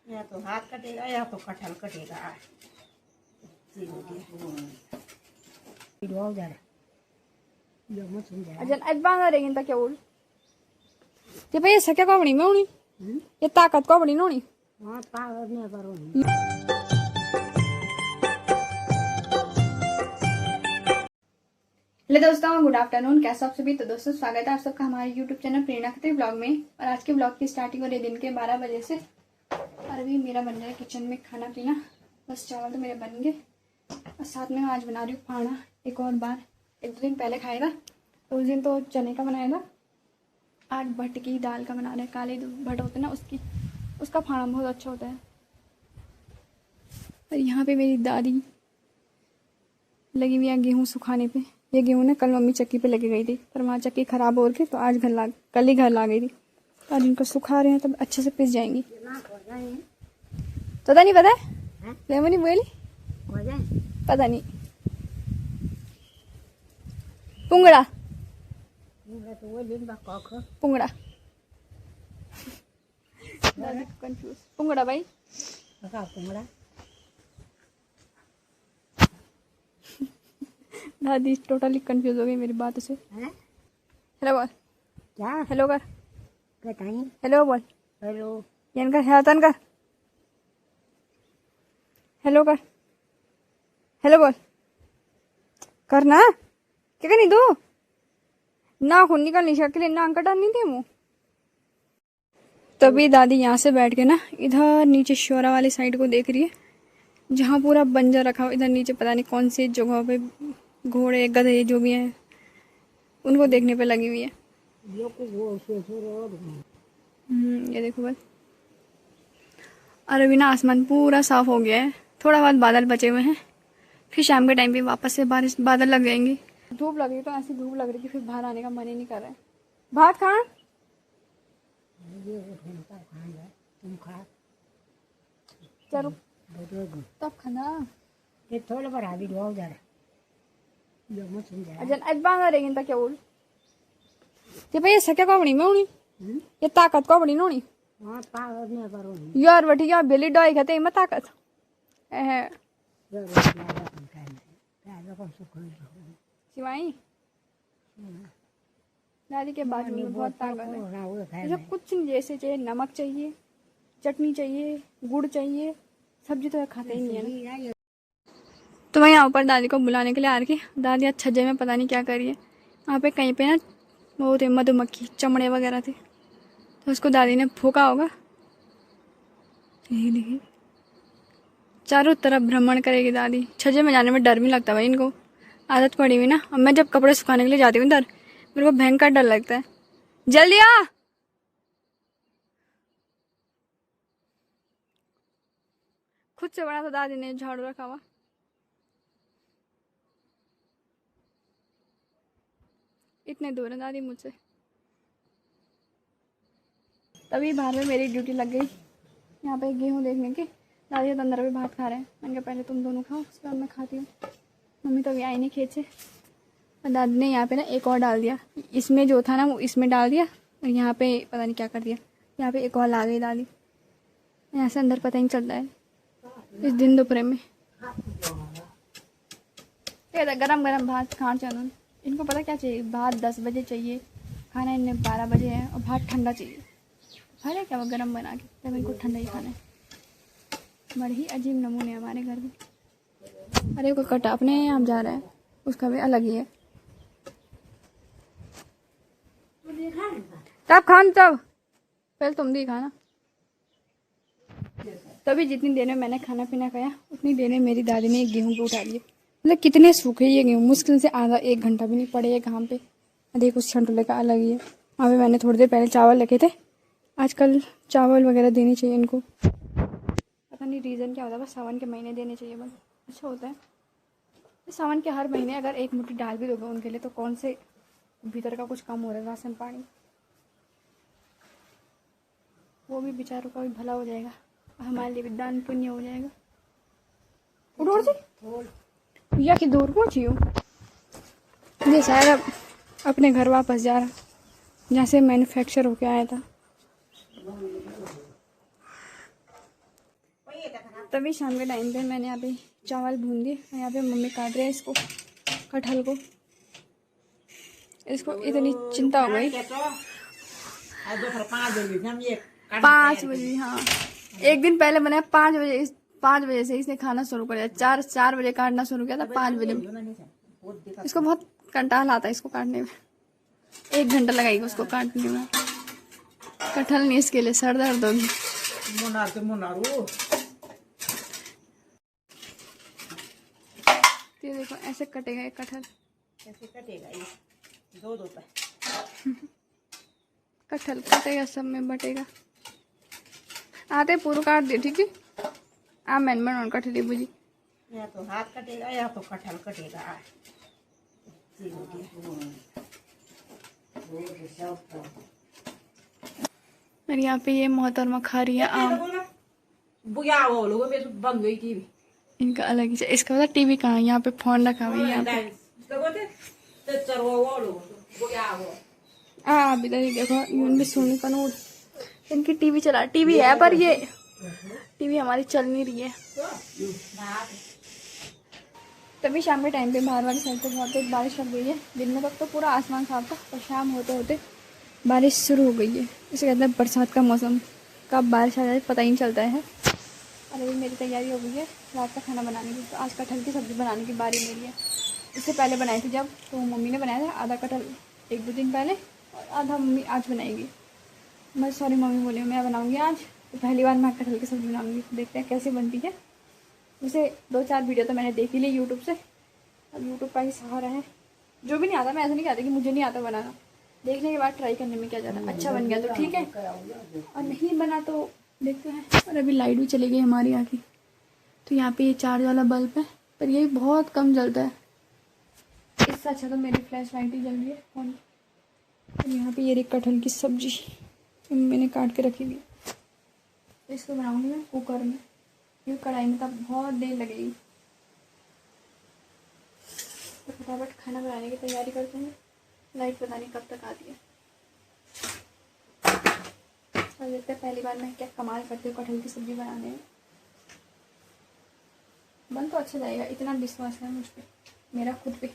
या तो हाथ कटेगा या तो कटहल कटेगा। अजन अजबांगा रहेगी क्या बोल ते भाई ऐसा क्या कबड़ी में होनी ये ताकत कबड़ी में होनी। हाँ ताकत नहीं करो। हेलो दोस्तों, गुड आफ्टरनून। कैसे आप सभी? तो दोस्तों स्वागत है आप सबका हमारे यूट्यूब चैनल प्रेरणा खत्री ब्लॉग में। और आज के ब्लॉग की स्टार्टिंग हो रही है दिन के 12 बजे से। और अभी मेरा बन रहा है किचन में खाना पीना। बस चावल तो मेरे बन गए और साथ में आज बना रही हूँ फाड़ा एक और बार। एक दो दिन पहले खाएगा तो उस दिन तो चने का बनाया था, आज भट की दाल का बना रहे हैं। काले भट होते हैं ना, उसका फाड़ा बहुत अच्छा होता है। और यहाँ पे मेरी दादी लगी हुई है गेहूँ सुखाने पे। ये गेहूँ ना कल मम्मी चक्की पे लगी गई थी, पर वहाँ चक्की खराब हो गई तो आज कल ही घर ला गई थी। और इनको सुखा रहे हैं तब अच्छे से पिस जाएंगी। पता नहीं पता है लेमनी बोली पता नहीं पुंगड़ा पुंगड़ा कंफ्यूज पुंगड़ा भाई पुंगड़ा दादी टोटली कंफ्यूज हो गई मेरी बात से। हेलो बोल क्या हेलो कर बताइए। हेलो बोल हेलो यान कर हेतन कर हेलो कर हेलो बोल करना क्या करनी दो ना खून निकल नहीं सकते ना अंकट नहीं थे मुँह। तभी दादी यहाँ से बैठ के ना इधर नीचे शोरा वाली साइड को देख रही है, जहाँ पूरा बंजर रखा हुआ। इधर नीचे पता नहीं कौन सी जगह पे घोड़े गधे जो भी हैं उनको देखने पे लगी हुई है। ये देखो बस। और अभी ना आसमान पूरा साफ हो गया है, थोड़ा बहुत बादल बचे हुए हैं। फिर शाम के टाइम पे वापस से बादल लग जाएंगे। धूप लग रही तो ऐसी धूप लग रही कि फिर बाहर आने का मन ही नहीं कर रहा है। भात खा तुम खा चलो तब खाना ये थोड़ा बड़ा भी दो जरा जो मत समझा। अजन अजबांगा रहेगी क्या बोल ते भाई ऐसा क्या कबड़ी में होनी ये ताकत कबड़ी में होनी। हाँ ताकत नहीं करो। यार बठी यार बेली डॉई खाते मत ताकत सिवाई दादी के बाजू में बहुत ताकत है। जब कुछ नहीं जैसे चाहिए, नमक चाहिए, चटनी चाहिए, गुड़ चाहिए, सब्जी तो खाते ही नहीं है ना। तो मैं यहाँ ऊपर दादी को बुलाने के लिए आ रही। दादी आज छज्जे में पता नहीं क्या करी है। वहाँ पे कहीं पे ना वो थे मधुमक्खी चमड़े वगैरह थे, तो उसको दादी ने फूका होगा। यही देखिए चारों तरफ भ्रमण करेगी दादी। छज्जे में जाने में डर भी लगता है भाई, इनको आदत पड़ी हुई ना। अब मैं जब कपड़े सुखाने के लिए जाती हूँ इधर मेरे को भयंकर डर लगता है। जल्दी आ खुद से बना था दादी ने झाड़ू रखा हुआ। इतने दूर है दादी मुझसे। तभी बाहर में मेरी ड्यूटी लग गई यहाँ पे गेहूँ देखने की। दादी तो अंदर भी भात खा रहे हैं। मैंने कहा पहले तुम दोनों खाओ उसके बाद मैं खाती हूँ। मम्मी तो अभी आई नहीं खेत से। और दादी ने यहाँ पे ना एक और डाल दिया, इसमें जो था ना वो इसमें डाल दिया। और यहाँ पे पता नहीं क्या कर दिया, यहाँ पे एक और आ गई दादी। यहाँ से अंदर पता ही नहीं चलता है इस दिन दोपहर में। गरम गरम भात खाना चाहिए इनको। पता क्या चाहिए? भात 10 बजे चाहिए, खाना इन्हें 12 बजे है, और भात ठंडा चाहिए। है क्या वो गरम बना के, तब इनको ठंडा ही खाना है। बड़े ही अजीब नमूने हैं हमारे घर में। अरे कोई कटा अपने यहाँ जा रहा है, उसका भी अलग ही है। तब खान तब पहले तुम भी खाना। तभी जितनी देर में मैंने खाना पीना खाया उतनी देर में मेरी दादी ने गेहूँ को उठा दिया। मतलब कितने सूखे ये गेहूँ, मुश्किल से आधा 1 घंटा भी नहीं पड़े ये घाम पे। देख उस छंटोले का अलग ही है। वहाँ पे मैंने थोड़ी देर पहले चावल रखे थे। आजकल चावल वगैरह देने चाहिए इनको, पता नहीं रीज़न क्या होता है। बस सावन के महीने देने चाहिए, बस अच्छा होता है। सावन के हर महीने अगर एक मुट्ठी डाल भी दोगे उनके लिए तो कौन से भीतर का कुछ कम हो रहा है, राशन पानी, वो भी बेचारों का भी भला हो जाएगा, हमारे लिए भी दान पुण्य हो जाएगा। उड़ोड़ से या कि दूर पहुँची हूँ ये शायद अब अपने घर वापस जा रहा जहाँ से मैन्युफैक्चर होके आया था। तभी शाम के टाइम पे मैंने यहाँ पे चावल भून दिए। यहाँ पे मम्मी काट रहे हैं इसको, कटहल को। इसको इतनी चिंता हो गई 5 बजे। हाँ, एक दिन पहले बनाया 5 बजे। 5 बजे से इसने खाना शुरू कर दिया। 4 बजे काटना शुरू किया था, 5 बजे। इसको बहुत कंटाल आता है इसको काटने में। 1 घंटा लगेगा उसको काटने में। कटहल नहीं, इसके लिए सर दर्द होगी। ये देखो ऐसे कटेगा ये कटहल, ऐसे कटेगा ये 2-2 पे। कटहल कटेगा, सब में बटेगा। आते पूरा काट दिए, ठीक है। आ मैंने बनाना कटहली भुजी। या तो हाथ कटेगा या तो कटहल कटेगा। और यहाँ पे ये मोहतरमा खा रही है आम। इनका अलग ही, इसका पता टीवी कहाँ है, यहाँ पे फोन रखा हुआ है यहाँ पे। आप इधर ही देखो, यूं भी सुनी कनूर इनकी टीवी चला। टीवी है पर ये टीवी हमारी चल नहीं रही है। तभी शाम के टाइम पे बाहर वाली साइड पे बहुत तेज बारिश लग गई है। दिन में तक तो पूरा आसमान साफ था, और शाम होते होते बारिश शुरू हो गई है। इसे कहते हैं बरसात का मौसम। कब बारिश आ जाए पता ही नहीं चलता है। और अभी मेरी तैयारी हो गई है रात का खाना बनाने की। तो आज कटहल की सब्ज़ी बनाने की बारी मेरी है। इससे पहले बनाई थी जब, तो मम्मी ने बनाया था आधा कटहल 1-2 दिन पहले, और आधा मम्मी आज बनाएगी। मैं सॉरी मम्मी बोली मैं बनाऊँगी आज, तो पहली बार मैं कटहल की सब्ज़ी बनाऊँगी। देखते हैं कैसे बनती है। वैसे 2-4 वीडियो तो मैंने देख ही ली यूट्यूब से। अब यूट्यूब का ही सहारा है। जो भी नहीं आता, मैं ऐसा नहीं कहती कि मुझे नहीं आता बनाना। देखने के बाद ट्राई करने में क्या जाता है। अच्छा बन गया तो ठीक है, और नहीं बना तो देखते हैं। और अभी लाइट भी चली गई हमारी यहाँ की। तो यहाँ पे ये चार्ज वाला बल्ब है, पर ये बहुत कम जलता है। इससे अच्छा तो मेरी फ्लैश लाइट ही जल रही है फोन। और यहाँ पे ये कटहल की सब्जी मैंने काट के रखी हुई है। इसको बनाऊंगी मैं कुकर में, ये कढ़ाई में तब बहुत देर लगेगी। तो फटाफट खाना बनाने की तैयारी करते हैं। लाइट पता नहीं कब तक आती है। और देखते हैं पहली बार मैं क्या कमाल करती हूँ कटहल की सब्ज़ी बनाने में। बन तो अच्छा जाएगा, इतना विश्वास है मुझ पे, मेरा खुद पे।